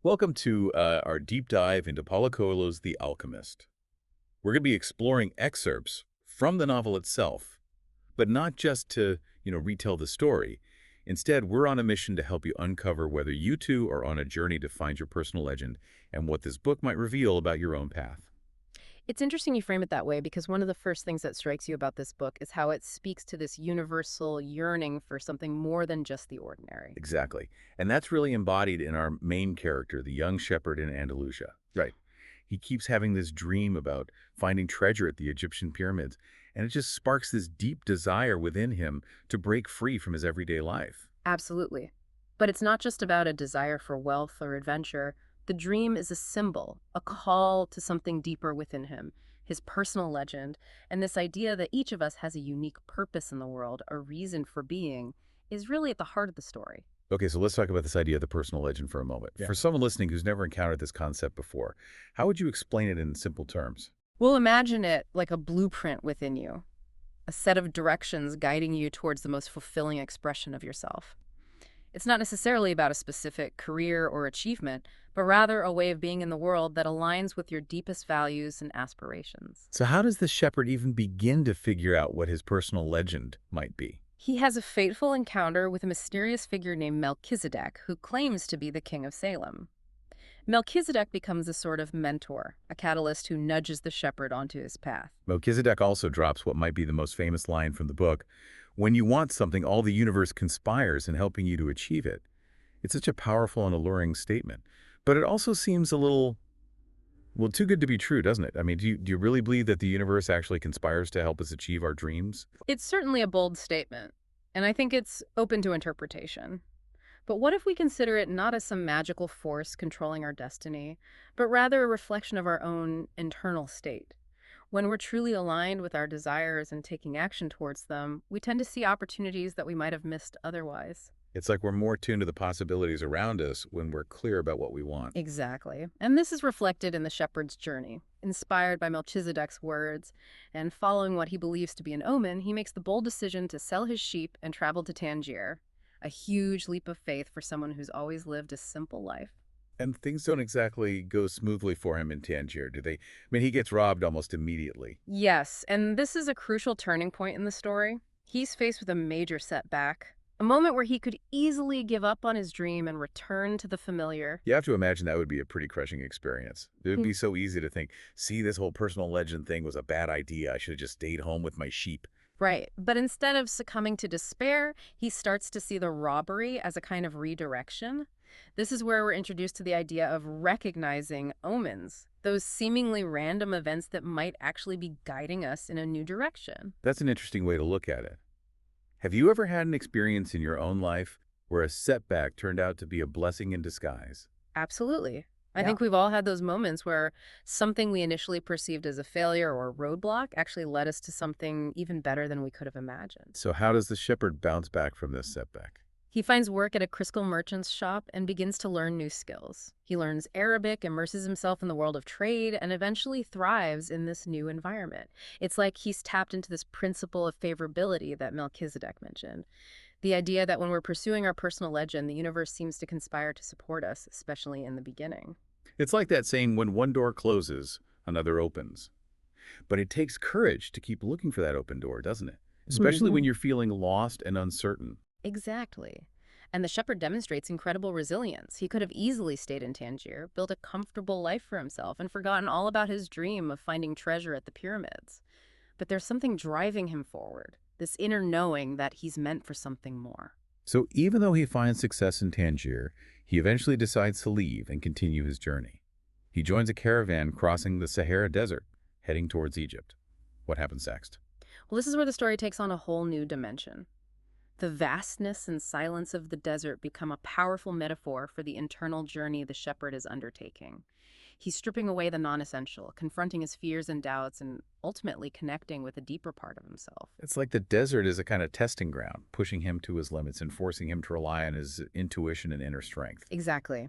Welcome to our deep dive into Paulo Coelho's The Alchemist. We're going to be exploring excerpts from the novel itself, but not just to, retell the story. Instead, we're on a mission to help you uncover whether you too are on a journey to find your personal legend and what this book might reveal about your own path. It's interesting you frame it that way because one of the first things that strikes you about this book is how it speaks to this universal yearning for something more than just the ordinary. Exactly. And that's really embodied in our main character, the young shepherd in Andalusia. Right. He keeps having this dream about finding treasure at the Egyptian pyramids, and it just sparks this deep desire within him to break free from his everyday life. Absolutely. But it's not just about a desire for wealth or adventure. The dream is a symbol, a call to something deeper within him, his personal legend, and this idea that each of us has a unique purpose in the world, a reason for being, is really at the heart of the story. Okay, so let's talk about this idea of the personal legend for a moment. Yeah. For someone listening who's never encountered this concept before, how would you explain it in simple terms? We'll imagine it like a blueprint within you, a set of directions guiding you towards the most fulfilling expression of yourself. It's not necessarily about a specific career or achievement, but rather a way of being in the world that aligns with your deepest values and aspirations. So how does the shepherd even begin to figure out what his personal legend might be? He has a fateful encounter with a mysterious figure named Melchizedek, who claims to be the king of Salem. Melchizedek becomes a sort of mentor, a catalyst who nudges the shepherd onto his path. Melchizedek also drops what might be the most famous line from the book. When you want something, all the universe conspires in helping you to achieve it. It's such a powerful and alluring statement. But it also seems a little, well, too good to be true, doesn't it? I mean, do you really believe that the universe actually conspires to help us achieve our dreams? It's certainly a bold statement, and I think it's open to interpretation. But what if we consider it not as some magical force controlling our destiny, but rather a reflection of our own internal state? When we're truly aligned with our desires and taking action towards them, we tend to see opportunities that we might have missed otherwise. It's like we're more tuned to the possibilities around us when we're clear about what we want. Exactly. And this is reflected in the shepherd's journey. Inspired by Melchizedek's words and following what he believes to be an omen, he makes the bold decision to sell his sheep and travel to Tangier. A huge leap of faith for someone who's always lived a simple life. And things don't exactly go smoothly for him in Tangier, do they? I mean, he gets robbed almost immediately. Yes, and this is a crucial turning point in the story. He's faced with a major setback, a moment where he could easily give up on his dream and return to the familiar. You have to imagine that would be a pretty crushing experience. It would be so easy to think, see, this whole personal legend thing was a bad idea. I should have just stayed home with my sheep. Right, but instead of succumbing to despair, he starts to see the robbery as a kind of redirection. This is where we're introduced to the idea of recognizing omens, those seemingly random events that might actually be guiding us in a new direction. That's an interesting way to look at it. Have you ever had an experience in your own life where a setback turned out to be a blessing in disguise? Absolutely. I Yeah. think we've all had those moments where something we initially perceived as a failure or a roadblock actually led us to something even better than we could have imagined. So how does the shepherd bounce back from this setback? He finds work at a crystal merchant's shop and begins to learn new skills. He learns Arabic, immerses himself in the world of trade, and eventually thrives in this new environment. It's like he's tapped into this principle of favorability that Melchizedek mentioned. The idea that when we're pursuing our personal legend, the universe seems to conspire to support us, especially in the beginning. It's like that saying, when one door closes, another opens. But it takes courage to keep looking for that open door, doesn't it? Especially when you're feeling lost and uncertain. Exactly. And the shepherd demonstrates incredible resilience. He could have easily stayed in Tangier, built a comfortable life for himself, and forgotten all about his dream of finding treasure at the pyramids. But there's something driving him forward, this inner knowing that he's meant for something more. So even though he finds success in Tangier, he eventually decides to leave and continue his journey. He joins a caravan crossing the Sahara Desert, heading towards Egypt. What happens next? Well, this is where the story takes on a whole new dimension. The vastness and silence of the desert become a powerful metaphor for the internal journey the shepherd is undertaking. He's stripping away the non-essential, confronting his fears and doubts, and ultimately connecting with a deeper part of himself. It's like the desert is a kind of testing ground, pushing him to his limits and forcing him to rely on his intuition and inner strength. Exactly.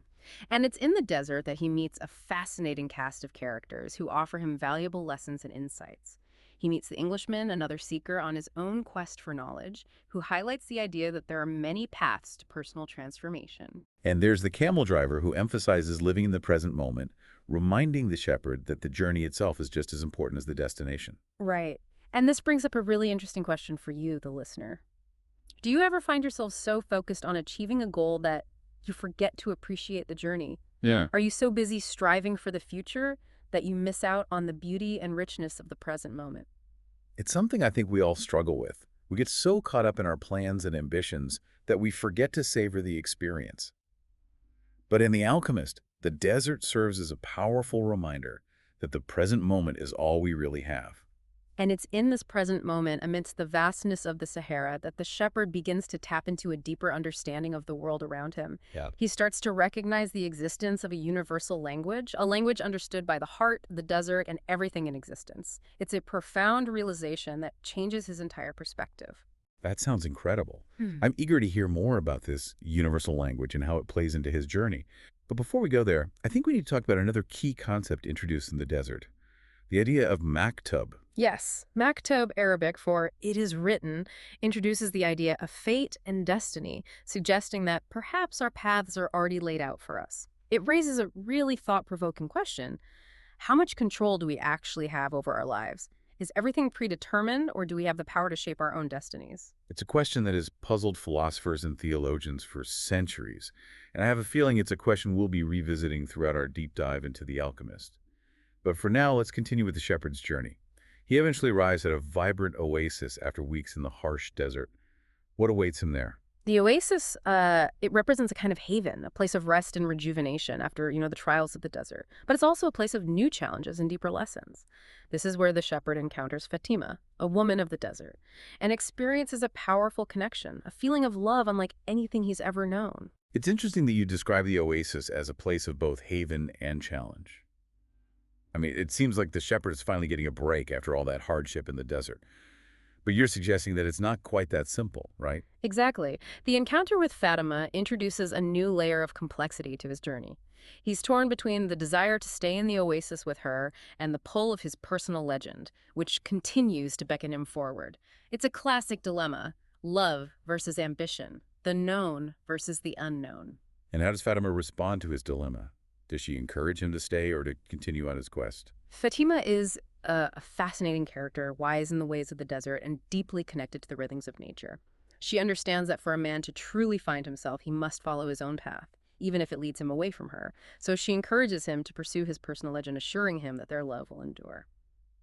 And it's in the desert that he meets a fascinating cast of characters who offer him valuable lessons and insights. He meets the Englishman, another seeker on his own quest for knowledge, who highlights the idea that there are many paths to personal transformation. And there's the camel driver who emphasizes living in the present moment, reminding the shepherd that the journey itself is just as important as the destination. Right. And this brings up a really interesting question for you, the listener. Do you ever find yourself so focused on achieving a goal that you forget to appreciate the journey? Yeah. Are you so busy striving for the future that you miss out on the beauty and richness of the present moment? It's something I think we all struggle with. We get so caught up in our plans and ambitions that we forget to savor the experience. But in The Alchemist, the desert serves as a powerful reminder that the present moment is all we really have. And it's in this present moment, amidst the vastness of the Sahara, that the shepherd begins to tap into a deeper understanding of the world around him. Yeah. He starts to recognize the existence of a universal language, a language understood by the heart, the desert, and everything in existence. It's a profound realization that changes his entire perspective. That sounds incredible. Hmm. I'm eager to hear more about this universal language and how it plays into his journey. But before we go there, I think we need to talk about another key concept introduced in the desert, the idea of maktub. Yes, Maktub, Arabic for "it is written," introduces the idea of fate and destiny, suggesting that perhaps our paths are already laid out for us. It raises a really thought-provoking question. How much control do we actually have over our lives? Is everything predetermined, or do we have the power to shape our own destinies? It's a question that has puzzled philosophers and theologians for centuries, and I have a feeling it's a question we'll be revisiting throughout our deep dive into The Alchemist. But for now, let's continue with the shepherd's journey. He eventually arrives at a vibrant oasis after weeks in the harsh desert. What awaits him there? The oasis, it represents a kind of haven, a place of rest and rejuvenation after, the trials of the desert. But it's also a place of new challenges and deeper lessons. This is where the shepherd encounters Fatima, a woman of the desert, and experiences a powerful connection, a feeling of love unlike anything he's ever known. It's interesting that you describe the oasis as a place of both haven and challenge. I mean, it seems like the shepherd is finally getting a break after all that hardship in the desert. But you're suggesting that it's not quite that simple, right? Exactly. The encounter with Fatima introduces a new layer of complexity to his journey. He's torn between the desire to stay in the oasis with her and the pull of his personal legend, which continues to beckon him forward. It's a classic dilemma: love versus ambition, the known versus the unknown. And how does Fatima respond to his dilemma? Does she encourage him to stay or to continue on his quest? Fatima is a fascinating character, wise in the ways of the desert and deeply connected to the rhythms of nature. She understands that for a man to truly find himself, he must follow his own path, even if it leads him away from her. So she encourages him to pursue his personal legend, assuring him that their love will endure.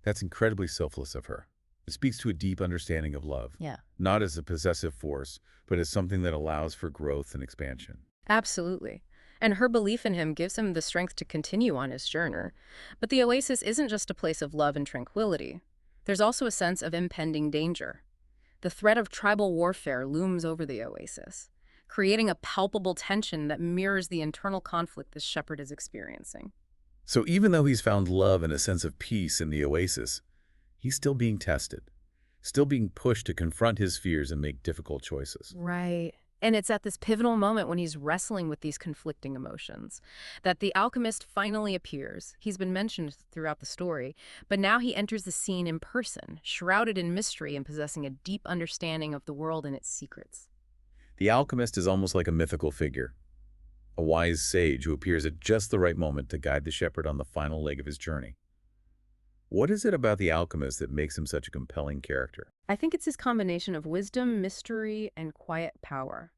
That's incredibly selfless of her. It speaks to a deep understanding of love, Yeah. not as a possessive force, but as something that allows for growth and expansion. Absolutely. And her belief in him gives him the strength to continue on his journey. But the oasis isn't just a place of love and tranquility. There's also a sense of impending danger. The threat of tribal warfare looms over the oasis, creating a palpable tension that mirrors the internal conflict this shepherd is experiencing. So even though he's found love and a sense of peace in the oasis, he's still being tested, still being pushed to confront his fears and make difficult choices. Right. And it's at this pivotal moment when he's wrestling with these conflicting emotions that the alchemist finally appears. He's been mentioned throughout the story, but now he enters the scene in person, shrouded in mystery and possessing a deep understanding of the world and its secrets. The alchemist is almost like a mythical figure, a wise sage who appears at just the right moment to guide the shepherd on the final leg of his journey. What is it about the alchemist that makes him such a compelling character? I think it's his combination of wisdom, mystery, and quiet power.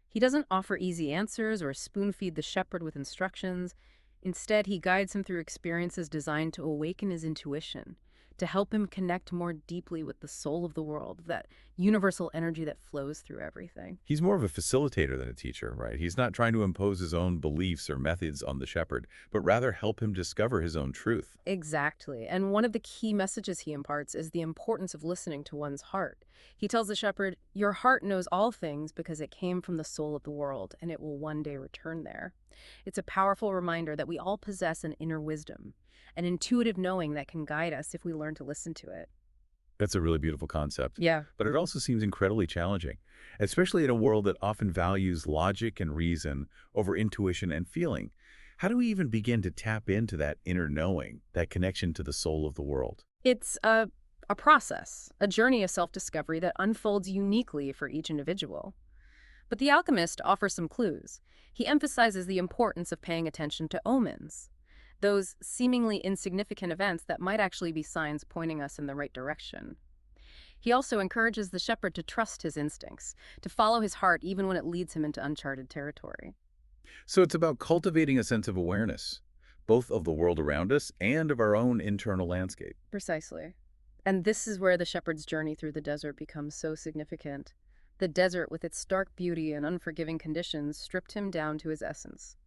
He doesn't offer easy answers or spoon-feed the shepherd with instructions. Instead, he guides him through experiences designed to awaken his intuition, to help him connect more deeply with the soul of the world, that universal energy that flows through everything. He's more of a facilitator than a teacher, right? He's not trying to impose his own beliefs or methods on the shepherd, but rather help him discover his own truth. Exactly. And one of the key messages he imparts is the importance of listening to one's heart. He tells the shepherd, "Your heart knows all things because it came from the soul of the world, and it will one day return there." It's a powerful reminder that we all possess an inner wisdom, an intuitive knowing that can guide us if we learn to listen to it. That's a really beautiful concept. Yeah. But it also seems incredibly challenging, especially in a world that often values logic and reason over intuition and feeling. How do we even begin to tap into that inner knowing, that connection to the soul of the world? It's a process, a journey of self-discovery that unfolds uniquely for each individual. But the alchemist offers some clues. He emphasizes the importance of paying attention to omens, those seemingly insignificant events that might actually be signs pointing us in the right direction. He also encourages the shepherd to trust his instincts, to follow his heart even when it leads him into uncharted territory. So it's about cultivating a sense of awareness, both of the world around us and of our own internal landscape. Precisely. And this is where the shepherd's journey through the desert becomes so significant. The desert, with its stark beauty and unforgiving conditions, stripped him down to his essence,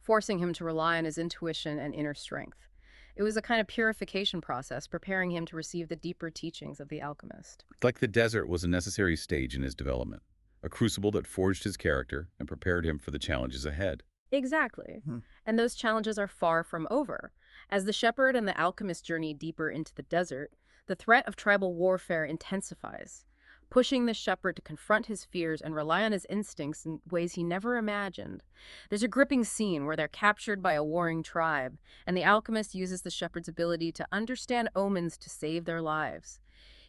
forcing him to rely on his intuition and inner strength. It was a kind of purification process, preparing him to receive the deeper teachings of the alchemist. It's like the desert was a necessary stage in his development, a crucible that forged his character and prepared him for the challenges ahead. Exactly. Hmm. And those challenges are far from over. As the shepherd and the alchemist journey deeper into the desert, the threat of tribal warfare intensifies, pushing the shepherd to confront his fears and rely on his instincts in ways he never imagined. There's a gripping scene where they're captured by a warring tribe, and the alchemist uses the shepherd's ability to understand omens to save their lives.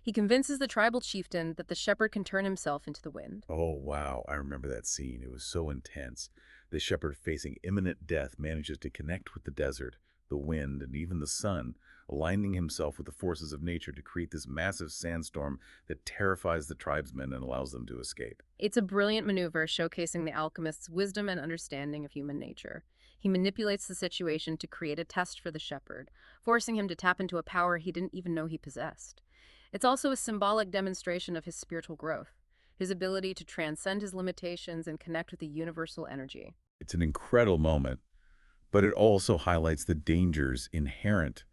He convinces the tribal chieftain that the shepherd can turn himself into the wind. Oh, wow. I remember that scene. It was so intense. The shepherd, facing imminent death, manages to connect with the desert, the wind, and even the sun, aligning himself with the forces of nature to create this massive sandstorm that terrifies the tribesmen and allows them to escape. It's a brilliant maneuver showcasing the alchemist's wisdom and understanding of human nature. He manipulates the situation to create a test for the shepherd, forcing him to tap into a power he didn't even know he possessed. It's also a symbolic demonstration of his spiritual growth, his ability to transcend his limitations and connect with the universal energy. It's an incredible moment, but it also highlights the dangers inherent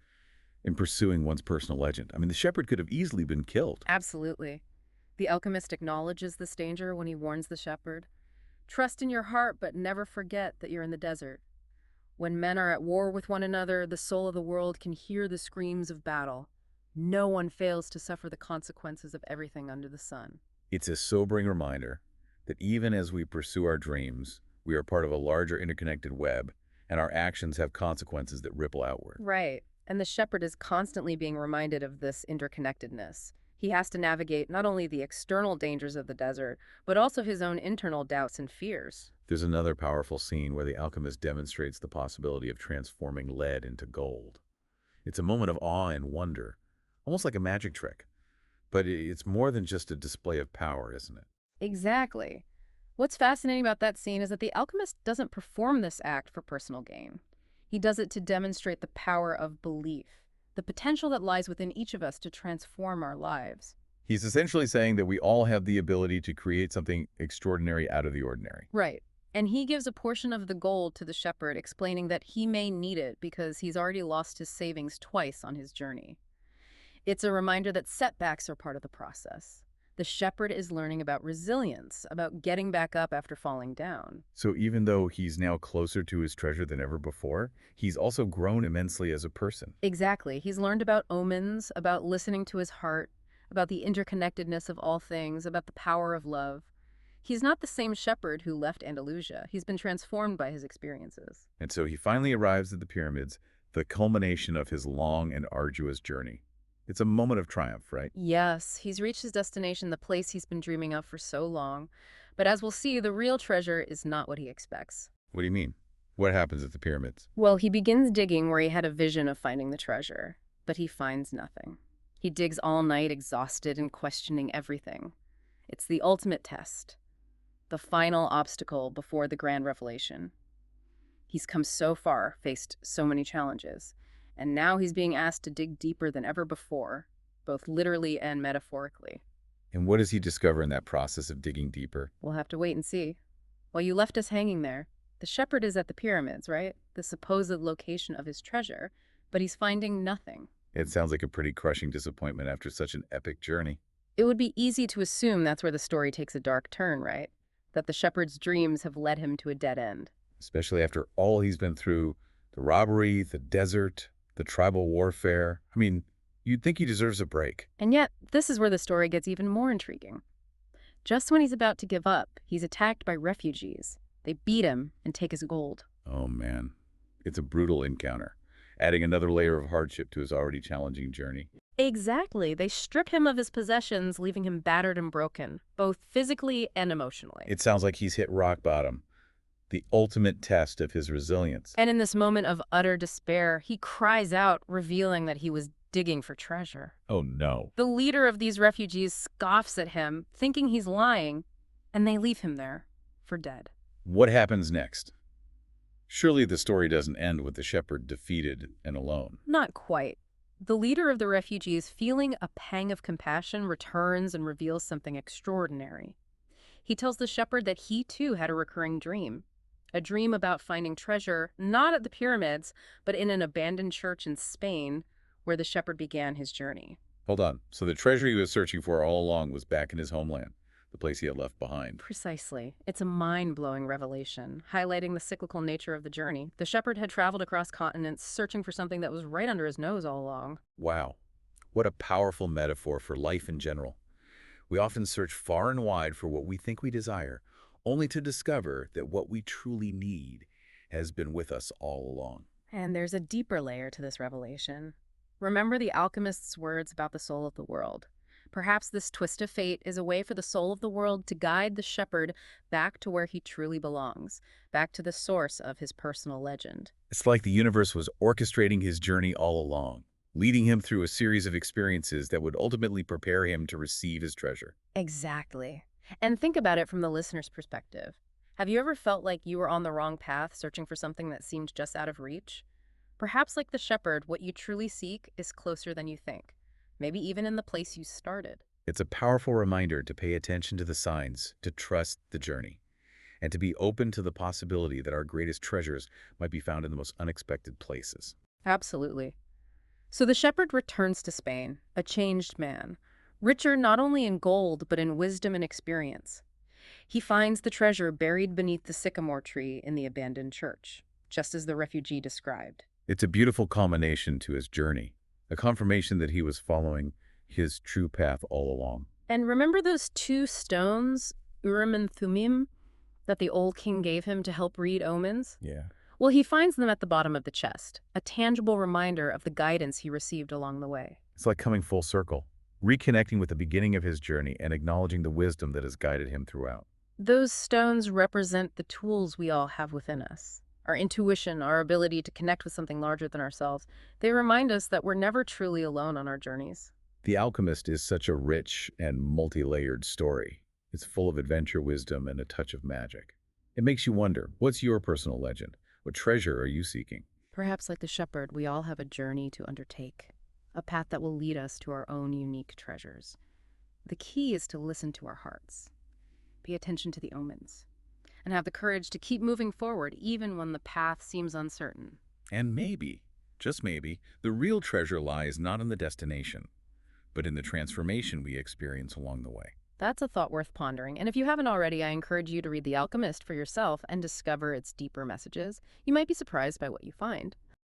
in pursuing one's personal legend. I mean, the shepherd could have easily been killed. Absolutely. The alchemist acknowledges this danger when he warns the shepherd. Trust in your heart, but never forget that you're in the desert. When men are at war with one another, the soul of the world can hear the screams of battle. No one fails to suffer the consequences of everything under the sun. It's a sobering reminder that even as we pursue our dreams, we are part of a larger interconnected web, and our actions have consequences that ripple outward. Right. And the shepherd is constantly being reminded of this interconnectedness. He has to navigate not only the external dangers of the desert, but also his own internal doubts and fears. There's another powerful scene where the alchemist demonstrates the possibility of transforming lead into gold. It's a moment of awe and wonder, almost like a magic trick. But it's more than just a display of power, isn't it? Exactly. What's fascinating about that scene is that the alchemist doesn't perform this act for personal gain. He does it to demonstrate the power of belief, the potential that lies within each of us to transform our lives. He's essentially saying that we all have the ability to create something extraordinary out of the ordinary. Right. And he gives a portion of the gold to the shepherd, explaining that he may need it because he's already lost his savings twice on his journey. It's a reminder that setbacks are part of the process. The shepherd is learning about resilience, about getting back up after falling down. So even though he's now closer to his treasure than ever before, he's also grown immensely as a person. Exactly. He's learned about omens, about listening to his heart, about the interconnectedness of all things, about the power of love. He's not the same shepherd who left Andalusia. He's been transformed by his experiences. And so he finally arrives at the pyramids, the culmination of his long and arduous journey. It's a moment of triumph, right? Yes, he's reached his destination, the place he's been dreaming of for so long. But as we'll see, the real treasure is not what he expects. What do you mean? What happens at the pyramids? Well, he begins digging where he had a vision of finding the treasure, but he finds nothing. He digs all night, exhausted and questioning everything. It's the ultimate test, the final obstacle before the grand revelation. He's come so far, faced so many challenges, and now he's being asked to dig deeper than ever before, both literally and metaphorically. And what does he discover in that process of digging deeper? We'll have to wait and see. Well, you left us hanging there. The shepherd is at the pyramids, right? The supposed location of his treasure, but he's finding nothing. It sounds like a pretty crushing disappointment after such an epic journey. It would be easy to assume that's where the story takes a dark turn, right? That the shepherd's dreams have led him to a dead end. Especially after all he's been through, the robbery, the desert, the tribal warfare. I mean, you'd think he deserves a break. And yet, this is where the story gets even more intriguing. Just when he's about to give up, he's attacked by refugees. They beat him and take his gold. Oh man, it's a brutal encounter, adding another layer of hardship to his already challenging journey. Exactly. They strip him of his possessions, leaving him battered and broken, both physically and emotionally. It sounds like he's hit rock bottom, the ultimate test of his resilience. And in this moment of utter despair, he cries out, revealing that he was digging for treasure. Oh no. The leader of these refugees scoffs at him, thinking he's lying, and they leave him there for dead. What happens next? Surely the story doesn't end with the shepherd defeated and alone. Not quite. The leader of the refugees, feeling a pang of compassion, returns and reveals something extraordinary. He tells the shepherd that he too had a dream about finding treasure, not at the pyramids, but in an abandoned church in Spain, where the shepherd began his journey. Hold on. So the treasure he was searching for all along was back in his homeland, the place he had left behind. Precisely. It's a mind-blowing revelation, highlighting the cyclical nature of the journey. The shepherd had traveled across continents, searching for something that was right under his nose all along. Wow. What a powerful metaphor for life in general. We often search far and wide for what we think we desire, only to discover that what we truly need has been with us all along. And there's a deeper layer to this revelation. Remember the alchemist's words about the soul of the world. Perhaps this twist of fate is a way for the soul of the world to guide the shepherd back to where he truly belongs, back to the source of his personal legend. It's like the universe was orchestrating his journey all along, leading him through a series of experiences that would ultimately prepare him to receive his treasure. Exactly. And think about it from the listener's perspective. Have you ever felt like you were on the wrong path, searching for something that seemed just out of reach? Perhaps like the shepherd, what you truly seek is closer than you think, maybe even in the place you started. It's a powerful reminder to pay attention to the signs, to trust the journey, and to be open to the possibility that our greatest treasures might be found in the most unexpected places. Absolutely. So the shepherd returns to Spain, a changed man, richer not only in gold but in wisdom and experience. He finds the treasure buried beneath the sycamore tree in the abandoned church, just as the refugee described. It's a beautiful culmination to his journey, a confirmation that he was following his true path all along. And remember those two stones, Urim and Thummim, that the old king gave him to help read omens? Yeah. Well, he finds them at the bottom of the chest, a tangible reminder of the guidance he received along the way. It's like coming full circle, reconnecting with the beginning of his journey and acknowledging the wisdom that has guided him throughout. Those stones represent the tools we all have within us. Our intuition, our ability to connect with something larger than ourselves. They remind us that we're never truly alone on our journeys. The Alchemist is such a rich and multi-layered story. It's full of adventure, wisdom, and a touch of magic. It makes you wonder, what's your personal legend? What treasure are you seeking? Perhaps like the shepherd, we all have a journey to undertake, a path that will lead us to our own unique treasures. The key is to listen to our hearts, pay attention to the omens, and have the courage to keep moving forward even when the path seems uncertain. And maybe, just maybe, the real treasure lies not in the destination, but in the transformation we experience along the way. That's a thought worth pondering, and if you haven't already, I encourage you to read The Alchemist for yourself and discover its deeper messages. You might be surprised by what you find.